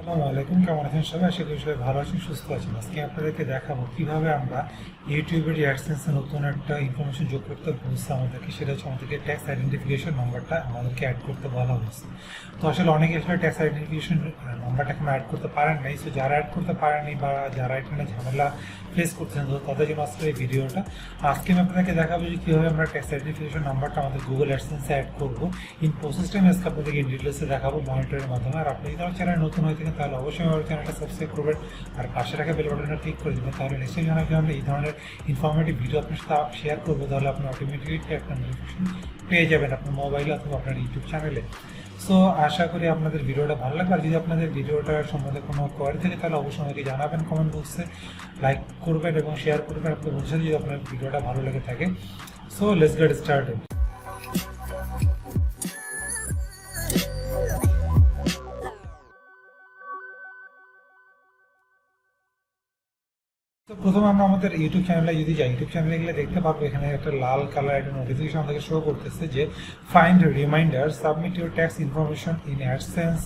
আসসালামু আলাইকুম, কেমন আছেন সবাই? আশা করি সবাই ভালো আছেন, সুস্থ আছেন। আজকে আপনাদেরকে দেখাবো কিভাবে আমরা ইউটিউবের অ্যাডসেন্সে নতুন একটা ইনফরমেশন যোগ করতে বলছে আমাদেরকে। সেটা হচ্ছে আমাদেরকে ট্যাক্স আইডেন্টিফিকেশন নাম্বারটা আমাদেরকে অ্যাড করতে বলা হয়েছে। তো আসলে অনেকে আসলে ট্যাক্স আইডেন্টিফিকেশন নাম্বারটা এখন অ্যাড করতে পারেন নাই। সো যারা অ্যাড করতে পারেনি বা যারা এখানে ঝামেলা ফেস করছেন, তো তাদের জন্য আজকে এই ভিডিওটা। আজকে আমি আপনাদেরকে দেখাবো যে কীভাবে আমরা ট্যাক্স আইডেন্টিফিকেশন নাম্বারটা আমাদের গুগল অ্যাডসেন্সে অ্যাড করবো। ইন প্রসেসটা আমি আজকে আপনাদেরকে ডিটেলসে দেখাবো মনিটরের মাধ্যমে। আর আপনি যদি আমার চ্যানেল নতুন হয়ে থাকেন তাহলে অবশ্যই আমার চ্যানেলটা সাবস্ক্রাইব করবেন আর পাশে রাখা বেল বাটনটা ক্লিক করে দেবেন। তাহলে নিশ্চয়ই জানাবেন আমরা এই ধরনের ইনফরমেটিভ ভিডিও আপনার সাথে শেয়ার করবো, তাহলে আপনি অটোমেটিকলি একটা নোটিফিকেশন পেয়ে যাবেন আপনার মোবাইলে অথবা আপনার ইউটিউব চ্যানেলে। সো আশা করি আপনাদের ভিডিওটা ভালো লাগবে। আর যদি আপনাদের ভিডিওটা সম্বন্ধে কোনো কোয়ারি থাকে তাহলে অবশ্যই আমাকে জানাবেন কমেন্ট বক্সে, লাইক করবেন এবং শেয়ার করবেন আপনার বন্ধুদের সাথে যদি আপনার ভিডিওটা ভালো লেগে থাকে। So let's get started. তো প্রথমে আমরা আমাদের ইউটিউব চ্যানেলে যদি যাই, ইউটিউব চ্যানেলে গেলে দেখতে পাবো এখানে একটা লাল কালার একটা নোটিফিকেশন আমাদেরকে শো করতেছে যে find reminder submit your tax information in AdSense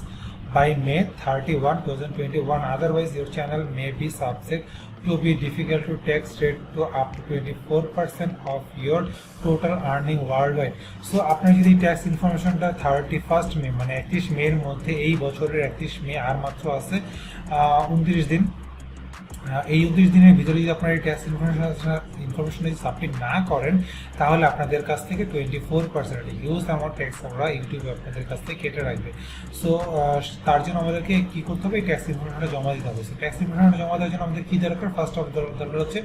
by May 31, 2021. Otherwise, your channel may be subject to be difficult to tax rate to up to 24% of your total earning worldwide. So আপনার যদি tax ইনফরমেশনটা 31 মে মানে 31 মের মধ্যে, এই বছরের 31 মে আর মাত্র আছে 29 দিন, এই 29 দিনের ভিতরে যদি আপনার এই ট্যাক্স ইনফরমেশন যদি সাবমিট না করেন তাহলে আপনাদের কাছ থেকে 24% হিউজ অ্যামাউন্ট ট্যাক্স আমরা ইউটিউবে আপনাদের কাছ থেকে কেটে রাখবে। সো তার জন্য আমাদেরকে কী করতে হবে, এই ট্যাক্স ইনফরমেশনটা জমা দিতে হবে। ট্যাক্স ইনফরমেশনটা জমা দেওয়ার জন্য আমাদের কী দরকার? ফার্স্ট অফ দরকার হচ্ছে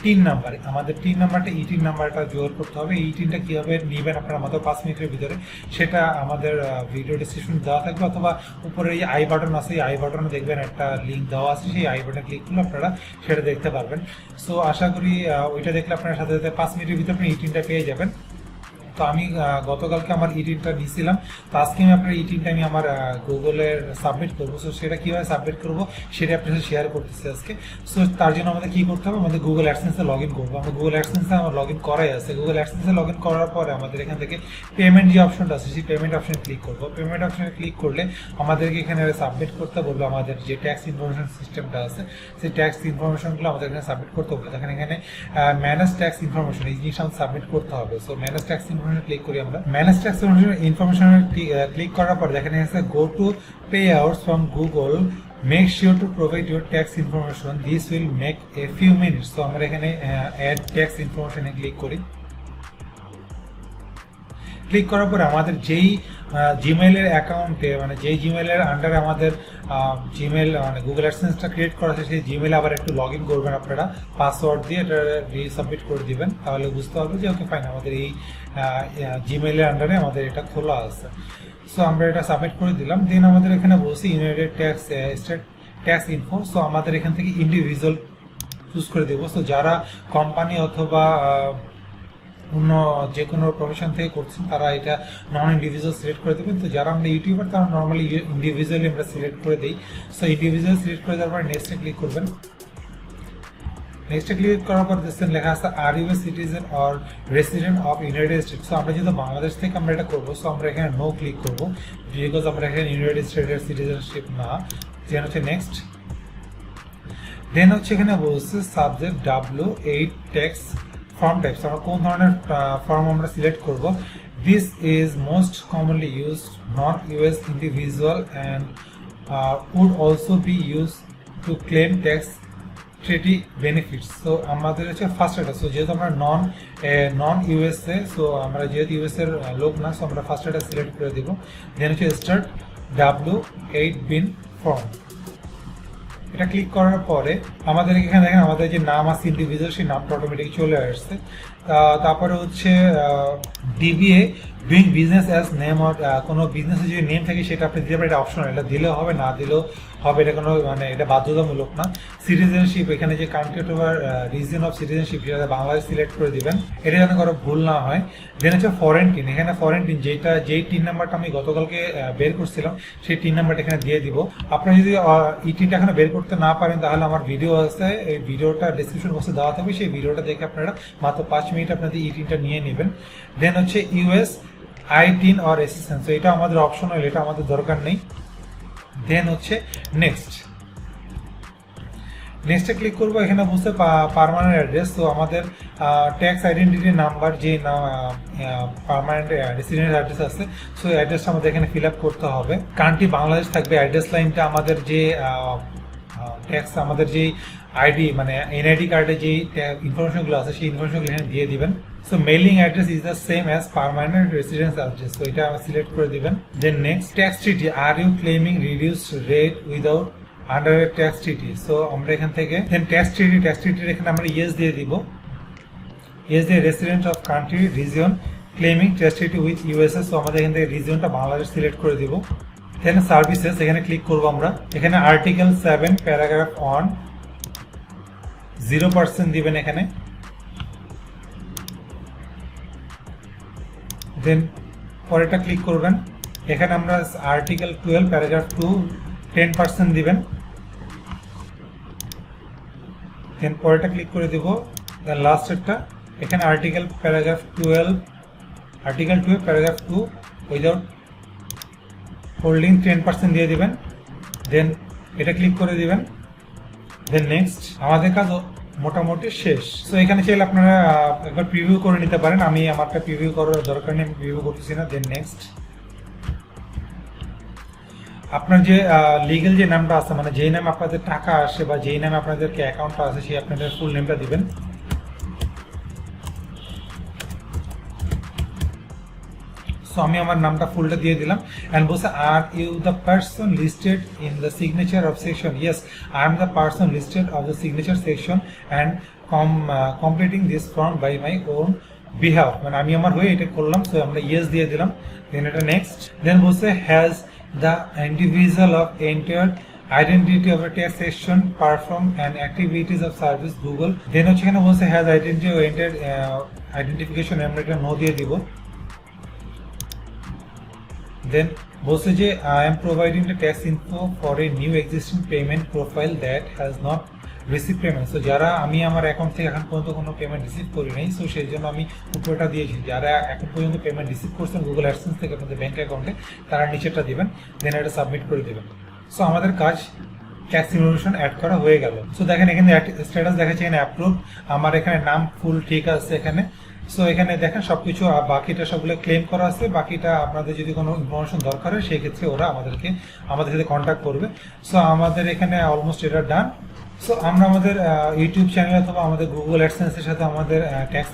টিন নাম্বার। আমাদের টিন নাম্বারটা টিন নাম্বারটা জোগাড় করতে হবে। এই টিনটা কীভাবে নেবেন আপনারা মাত্র 5 মিনিটের ভিতরে, সেটা আমাদের ভিডিও ডিসক্রিপশন দেওয়া থাকবে, অথবা উপরে এই আই বাটন আছে, এই আই বাটনে দেখবেন একটা লিঙ্ক দেওয়া আছে, সেই আই বাটনে ক্লিক করলে আপনারা সেটা দেখতে পারবেন। সো আশা করি ওইটা দেখলে আপনার সাথে সাথে 5 মিনিটের ভিতরে আপনি টিনটা পেয়ে যাবেন। তো আমি গতকালকে আমার টিনটা নিয়েছিলাম, তো আজকে আমি আপনার টিনটা আমি আমার গুগলের সাবমিট করবো। সো সেটা কীভাবে সাবমিট করবো সেটা আপনার সাথে শেয়ার করতেছি আজকে। সো তার জন্য আমাদের কী করতে হবে, আমাদের গুগল অ্যাডসেন্সে লগ ইন করবো। আমরা গুগল অ্যাডসেন্সে আমার লগ ইন করাই আছে। গুগল অ্যাডসেন্সে লগ ইন করার পরে আমাদের এখান থেকে পেমেন্ট যে অপশনটা আছে সেই পেমেন্ট অপশনে ক্লিক করবো। পেমেন্ট অপশনে ক্লিক করলে আমাদেরকে এখানে সাবমিট করতে বলবো আমাদের যে ট্যাক্স ইনফরমেশন সিস্টেমটা আছে, সেই ট্যাক্স ইনফরমেশনগুলো আমাদের এখানে সাবমিট করতে হবে। দেখেন এখানে ম্যানেজ ট্যাক্স ইনফরমেশন, এই জিনিসটা আমাদের সাবমিট করতে হবে। So manage tax information click করি আমরা। ম্যানেজ ট্যাক্স ইনফরমেশন ক্লিক করার পর দেখেন এখানে go to pay outs from Google, make sure to provide your tax information, this will make a few minutes. তো আমরা এখানে অ্যাড ট্যাক্স ইনফরমেশনে ক্লিক করি। ক্লিক করার পরে আমাদের যেই জিমেইলের অ্যাকাউন্টে মানে যেই জিমেইলের আন্ডারে আমাদের জিমেইল মানে গুগল অ্যাডসেন্সটা ক্রিয়েট করা আছে, সেই জিমেইলে আবার একটু লগ ইন করবেন আপনারা, পাসওয়ার্ড দিয়ে এটা রিসাবমিট করে দিবেন। তাহলে বুঝতে পারবো যে ওকে ফাইন, আমাদের এই জিমেইলের আন্ডারে আমাদের এটা খোলা আছে। সো আমরা এটা সাবমিট করে দিলাম। দেন আমাদের এখানে বলছি United tax state tax info. So আমাদের এখান থেকে ইন্ডিভিজুয়াল চুজ করে দেবো। সো যারা কোম্পানি অথবা অন্য যে কোনো প্রফেশন থেকে করছেন তারা এটা নন ইন্ডিভিজুয়াল সিলেক্ট করে দেবেন। তো যারা আমরা ইউটিউবার তারা নর্মালি ইন্ডিভিজুয়ালি আমরা সিলেক্ট করে দিই। সো ইন্ডিভিজুয়াল সিলেক্ট করে দেওয়ার পর নেক্সটে ক্লিক করবেন। নেক্সটে ক্লিক করার পর দেখছেন লেখা আছে are you a citizen or resident of United States. So আমরা যেহেতু বাংলাদেশ থেকে আমরা এটা করবো, সো আমরা এখানে নো ক্লিক করবো, বিকজ আমরা এখানে ইউনাইটেড স্টেটের সিটিজেনশিপ না। দেন হচ্ছে নেক্সট। দেন হচ্ছে এখানে বলছে subject W8 tax form types, আমরা কোন ধরনের ফর্ম আমরা সিলেক্ট করব। This is most commonly used non US individual and would also be use to claim tax treaty benefits. So আমাদের হচ্ছে ফার্স্ট এটা। সো যেহেতু আমরা নন ইউএসএ, সো আমরা যেহেতু ইউএসএর লোক না, সো আমরা ফার্স্ট এটা সিলেক্ট করে দিব। দেন হচ্ছে স্টার্ট W8 বিন ফর্ম, এটা ক্লিক করার পরে আমাদের এখানে দেখেন আমাদের যে নাম আছে ইন্ডিভিজুয়াল, সেই নামটা অটোমেটিক চলে আসছে। তারপরে হচ্ছে DBA doing business as name, or কোনো বিজনেসের যদি নেম থাকে সেটা আপনি দিতে পারেন, এটা অপশনাল, এটা দিলেও হবে না দিলেও হবে, এটা কোনো মানে এটা বাধ্যতামূলক না। সিটিজেনশিপ, এখানে যে কান্ট্রি অথবা রিজন অফ সিটিজেনশিপ সেটা বাংলাদেশ সিলেক্ট করে দিবেন, এটা যেন কারো ভুল না হয়। দেন হচ্ছে ফরেন টিন, এখানে ফরেন টিন যেই টিন নাম্বারটা আমি গতকালকে বের করছিলাম সেই টিন নাম্বারটা এখানে দিয়ে দিব। আপনারা যদি এই টিনটা এখানে বের করতে না পারেন তাহলে আমার ভিডিও আছে, এই ভিডিওটা ডিসক্রিপশন বক্সে দেওয়া থাকবে, সেই ভিডিওটা দেখে আপনারা মাত্র 5 মিনিট আপনাদের এই টিনটা নিয়ে নেবেন। দেন হচ্ছে ইউএস আই টিন অর এসিস্ট্যান্স, এটা আমাদের অপশনাল, এটা আমাদের দরকার নেই। দেন হচ্ছে নেক্সট, নেক্সটে ক্লিক করবো। এখানে বুঝতে পার্মানেন্ট অ্যাড্রেস, তো আমাদের ট্যাক্স আইডেন্টিটি নাম্বার যে পার্মানেন্ট রেসিডেন্ট অ্যাড্রেস আছে, সো অ্যাড্রেসটা আমাদের এখানে ফিল আপ করতে হবে। কান্ট্রি বাংলাদেশ থাকবে, অ্যাড্রেস লাইনটা আমাদের যে ট্যাক্স আমাদের যেই আইডি মানে এনআইডি কার্ডে যেই ইনফরমেশনগুলো আছে সেই ইনফরমেশনগুলো এখানে দিয়ে দিবেন। So mailing address is the same as permanent residence address, তো এটা সিলেক্ট করে দিবেন। Then next, tax treaty, are you claiming reduce rate without under tax treaty, so আমরা এখান থেকে দেন ট্যাক্স ট্রিটির এখানে আমরা ইয়েস দিয়ে দিব। ইয়েস দিয়ে resident of country region claiming tax treaty with USA, so আমাদের এখান থেকে রিজিয়নটা বাংলাদেশ সিলেক্ট করে দিব। দেন সার্ভিসেস, এখানে ক্লিক করবো আমরা। এখানে আর্টিকেল 7 প্যারাগ্রাফ 1 0% দিবেন এখানে। দেন পরেরটা ক্লিক করবেন। এখানে আমরা আর্টিকেল 12 প্যারাগ্রাফ 2 10% দিবেন। দেন পরেরটা ক্লিক করে দিব। দেন লাস্টেরটা এখানে আর্টিকেল 12 প্যারাগ্রাফ 2 উইদাউট হোল্ডিং 10% দিয়ে দিবেন। দেন এটা ক্লিক করে দিবেন। দেন নেক্সট, আমাদের কাজ মোটামুটি শেষ। সো এখানে চাইলে আপনারা একবার প্রিভিউ করে নিতে পারেন, আমি আমারটা প্রিভিউ করার দরকার নেই, আমি প্রিভিউ করতেছি না। দেন নেক্সট, আপনার যে লিগ্যাল যে নামটা আছে মানে যেই নামে আপনাদের টাকা আসে বা যেই নামে আপনাদেরকে অ্যাকাউন্টটা আছে সেই আপনাদের ফুল নেমটা দিবেন। সো আমি আমার নামটা ফুলটা দিয়ে দিলাম। অ্যান্ড বলছে are you the person listed in the signature of section, yes I am the person listed of the signature section and completing this form by my own behalf, মানে আমি আমার হয়ে এটা করলাম। সো আমরা ইয়েস দিয়ে দিলাম। দেন এটা নেক্সট। দেন বলছে has the individual of entered identity of a taxation perform and activities of service Google, then হচ্ছে এখানে বলছে has identity or entered identification, আমরা এটা নো দিয়ে দিব। দেন বলছে যে I am providing the tax info for a new existing payment profile that has not received payment, so যারা আমি আমার অ্যাকাউন্ট থেকে এখন পর্যন্ত কোনো পেমেন্ট রিসিভ করি নাই, সো সেই জন্য আমি উপরটা দিয়েছি। যারা এখন পর্যন্ত পেমেন্ট রিসিভ করছেন গুগল অ্যাডসেন্স থেকে আপনাদের ব্যাঙ্ক অ্যাকাউন্টে, তারা নিচেটা দিবেন। দেন এটা সাবমিট করে দেবেন। সো আমাদের কাজ ট্যাক্স ইনফরমেশন অ্যাড করা হয়ে গেল। সো দেখেন এখানে স্ট্যাটাস দেখাচ্ছে এখানে অ্যাপ্রুভ, আমার এখানে নাম ফুল ঠিক আছে এখানে। সো এখানে দেখেন সবকিছু, বাকিটা সবগুলো ক্লেম করা আছে। বাকিটা আপনাদের যদি কোনো ইনফরমেশন দরকার হয় সেই ক্ষেত্রে ওরা আমাদের সাথে কন্ট্যাক্ট করবে। সো আমাদের এখানে অলমোস্ট এটা ডান। সো আমরা আমাদের ইউটিউব চ্যানেল অথবা আমাদের গুগল অ্যাডসেন্সের সাথে আমাদের ট্যাক্স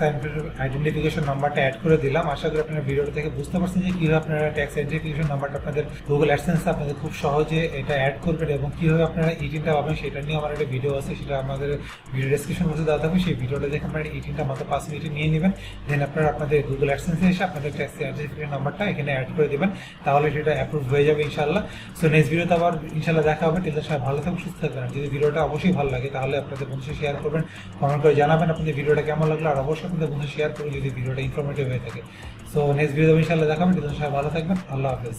আইডেন্টিফিকেশন নাম্বারটা অ্যাড করে দিলাম। আশা করি আপনারা ভিডিওটা থেকে বুঝতে পারছেন যে কীভাবে আপনারা ট্যাক্স আইডেন্টিফিকেশন নাম্বারটা আপনাদের গুগল অ্যাডসেন্সে আপনাদের খুব সহজে এটা অ্যাড করবেন এবং কীভাবে আপনারা ইটিনটা পাবেন সেটা নিয়ে আমার একটা ভিডিও আছে, সেটা আমাদের ভিডিও ডেসক্রিপশন বক্সে দেওয়া থাকবে। সেই ভিডিওটা দেখে আপনারা ইটিনটা মাত্র 5 মিনিটে নিয়ে নেবেন। দেন আপনারা আপনাদের গুগল অ্যাডসেন্সে এসে আপনাদের ট্যাক্স আইডেন্টিফিকেশন নাম্বারটা এখানে অ্যাড করে দেবেন, তাহলে সেটা অ্যাপ্রুভ হয়ে যাবে ইনশাল্লাহ। সো নেক্সট ভিডিওতে আবার ইনশাল্লাহ দেখা হবে। টিলের সবাই ভালো থাকবেন, সুস্থ থাকবেন। যদি ভিডিওটা অবশ্যই ভালো লাগে তাহলে আপনাদের বন্ধুদের শেয়ার করবেন, কমেন্ট করে জানাবেন আপনাদের ভিডিওটা কেমন লাগলো, আর অবশ্যই আপনাদের বন্ধুদের শেয়ার করুন যদি ভিডিওটা ইনফরমেটিভ হয়ে থাকে। সো নেক্সট ভিডিও ইনশাআল্লাহ দেখাবেন। সবাই ভালো থাকবেন। আল্লাহ হাফেজ।